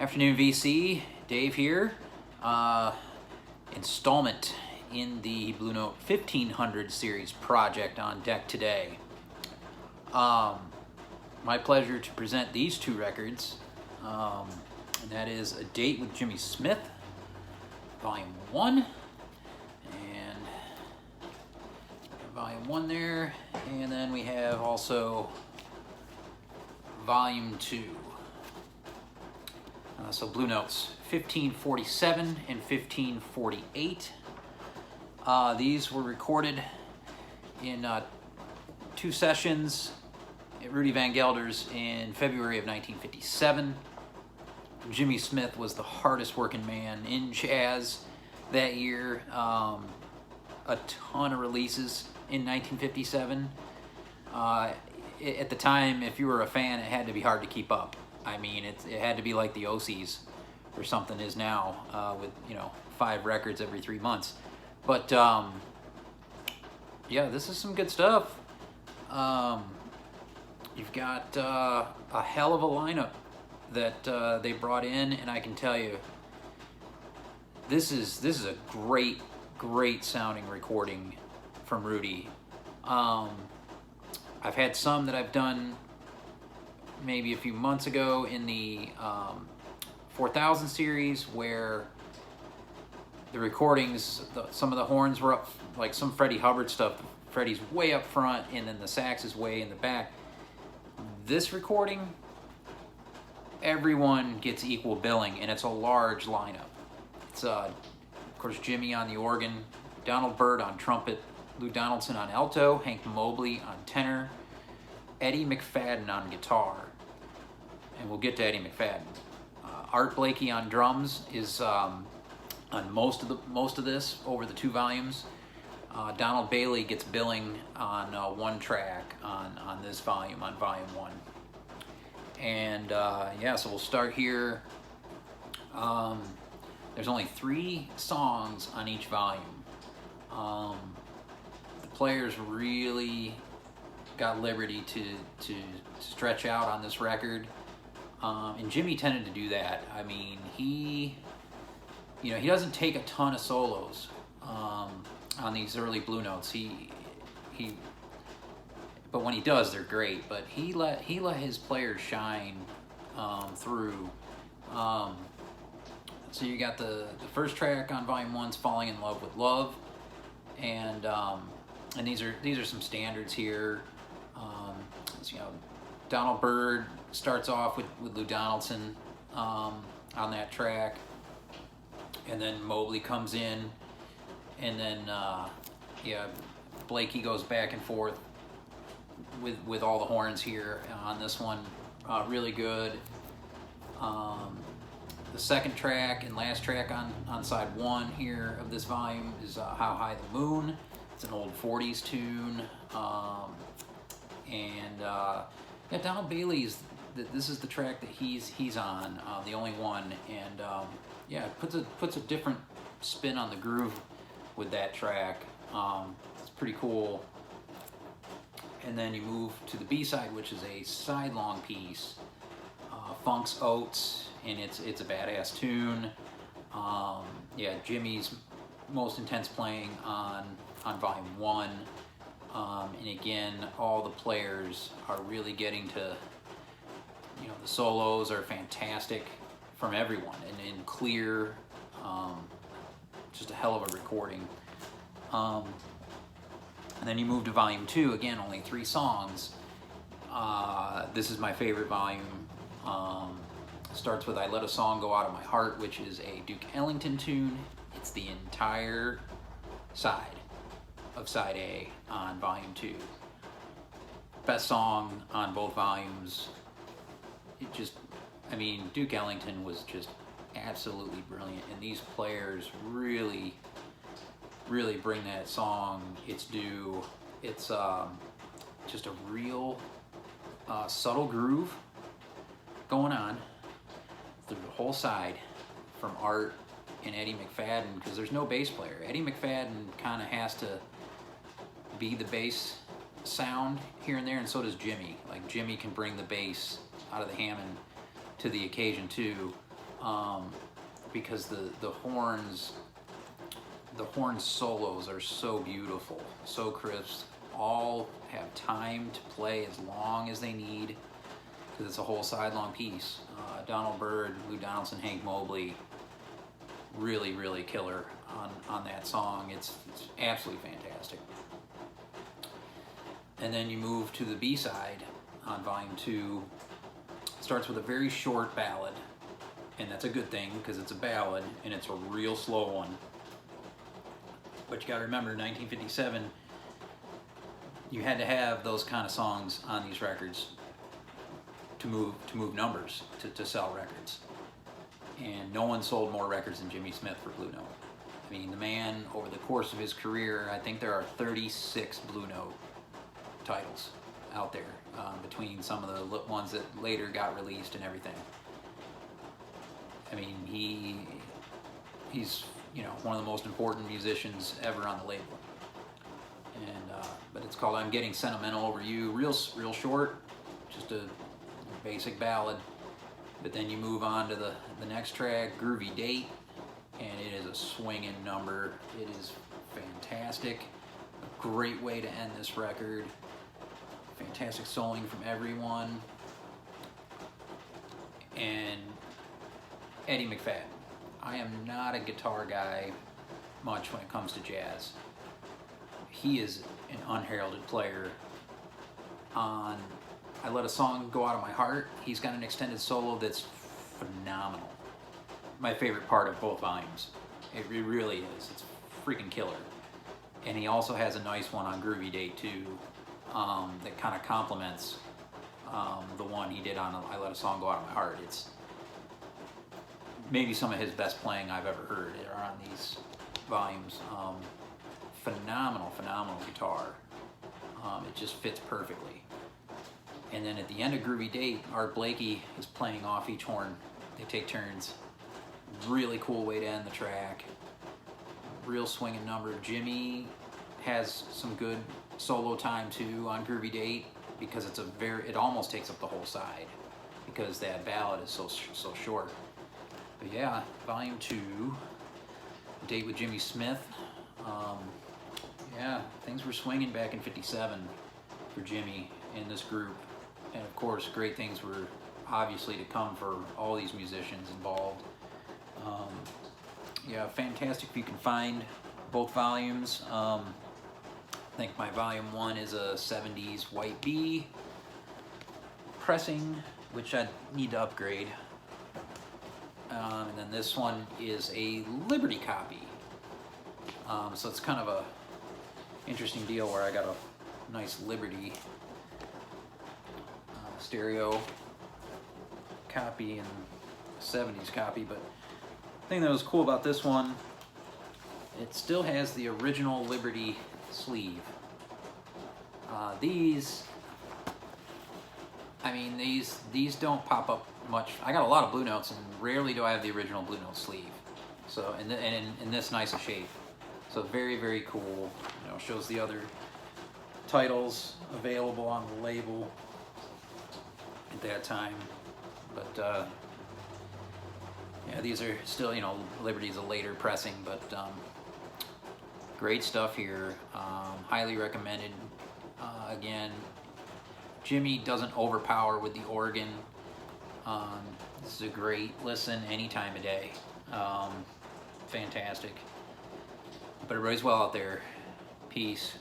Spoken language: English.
Afternoon VC, Dave here. Installment in the Blue Note 1500 series project on deck today. My pleasure to present these two records, and that is A Date with Jimmy Smith, Volume 1, and Volume 1 there, and then we have also Volume 2. So Blue Notes 1547 and 1548. These were recorded in 2 sessions at Rudy Van Gelder's in February of 1957. Jimmy Smith was the hardest working man in jazz that year. A ton of releases in 1957. At the time, if you were a fan, it had to be hard to keep up. I mean, it had to be like the OCs or something is now, with 5 records every 3 months. But yeah, this is some good stuff. You've got a hell of a lineup that they brought in, and I can tell you, this is a great sounding recording from Rudy. I've had some that I've done maybe a few months ago in the 4000 series, where the recordings, some of the horns were up, like some Freddie Hubbard stuff. Freddie's way up front, and then the sax is way in the back. This recording, everyone gets equal billing, and it's a large lineup. It's of course Jimmy on the organ, Donald Byrd on trumpet, Lou Donaldson on alto, Hank Mobley on tenor, Eddie McFadden on guitar, and we'll get to Eddie McFadden. Art Blakey on drums is on most of this over the 2 volumes. Donald Bailey gets billing on 1 track on this volume, on volume 1. And yeah, so we'll start here. There's only 3 songs on each volume. The players really got liberty to stretch out on this record, and Jimmy tended to do that. I mean, he doesn't take a ton of solos on these early Blue Notes. But when he does, they're great. But he let his players shine through. So you got the first track on Volume 1's "Falling in Love with Love," and these are some standards here. So, Donald Byrd starts off with Lou Donaldson on that track, and then Mobley comes in, and then Blakey goes back and forth with all the horns here on this one. Really good. The second track and last track on side 1 here of this volume is "How High the Moon." It's an old 40s tune. Donald Bailey's, this is the track that he's on, the only one, and it puts a different spin on the groove with that track. It's pretty cool. And then you move to the B-side, which is a sidelong piece, Funk's Oats, and it's a badass tune. Jimmy's most intense playing on Volume 1. And again, all the players are really getting to, the solos are fantastic from everyone, and clear, just a hell of a recording. And then you move to Volume 2, again, only 3 songs. This is my favorite volume. Starts with "I Let a Song Go Out of My Heart," which is a Duke Ellington tune. It's the entire side of side A on Volume 2. Best song on both volumes. Duke Ellington was just absolutely brilliant, and these players really bring that song its due. It's just a real subtle groove going on through the whole side from Art and Eddie McFadden, because there's no bass player. Eddie McFadden kind of has to be the bass sound here and there, and so does Jimmy. Like, Jimmy can bring the bass out of the Hammond to the occasion too. because the horn solos are so beautiful, so crisp. All have time to play as long as they need, because it's a whole side-long piece. Donald Byrd, Lou Donaldson, Hank Mobley, really, really killer on that song. It's absolutely fantastic. And then you move to the B-side on Volume 2. It starts with a very short ballad, and that's a good thing because it's a ballad and it's a real slow one. But you gotta remember, 1957, you had to have those kind of songs on these records to move numbers, to sell records. And no one sold more records than Jimmy Smith for Blue Note. I mean, the man, over the course of his career, I think there are 36 Blue Note titles out there, between some of the ones that later got released and everything. I mean, he's one of the most important musicians ever on the label. And but it's called "I'm Getting Sentimental Over You." Real short, just a basic ballad. But then you move on to the next track, "Groovy Date," and it is a swinging number. It is fantastic. A great way to end this record. Fantastic soloing from everyone. And Eddie McFadden. I am not a guitar guy much when it comes to jazz. He is an unheralded player. On "I Let a Song Go Out of My Heart," he's got an extended solo that's phenomenal. My favorite part of both volumes. It really is. It's freaking killer. And he also has a nice one on "Groovy Date" too, that kind of complements the one he did on "I Let a Song Go Out of My Heart." It's maybe some of his best playing I've ever heard are on these volumes. Phenomenal guitar. It just fits perfectly. And then at the end of "Groovy Date," Art Blakey is playing off each horn. They take turns. Really cool way to end the track. Real swinging number. Jimmy has some good solo time too on "Groovy Date," because it almost takes up the whole side, because that ballad is so short. But yeah, Volume 2, "Date with Jimmy Smith." Yeah, things were swinging back in '57 for Jimmy in this group. And of course, great things were obviously to come for all these musicians involved. Yeah, fantastic if you can find both volumes. I think my Volume 1 is a 70s White B pressing, which I need to upgrade. And then this one is a Liberty copy. So it's kind of a interesting deal where I got a nice Liberty stereo copy and 70s copy. But the thing that was cool about this one, it still has the original Liberty sleeve. These don't pop up much. I got a lot of Blue Notes, and rarely do I have the original Blue Note sleeve. So, and in this nice a shape. So very cool. Shows the other titles available on the label at that time. But yeah, these are still, Liberty's a later pressing, but great stuff here. Highly recommended. Again, Jimmy doesn't overpower with the organ. This is a great listen any time of day. Fantastic. But everybody's well out there. Peace.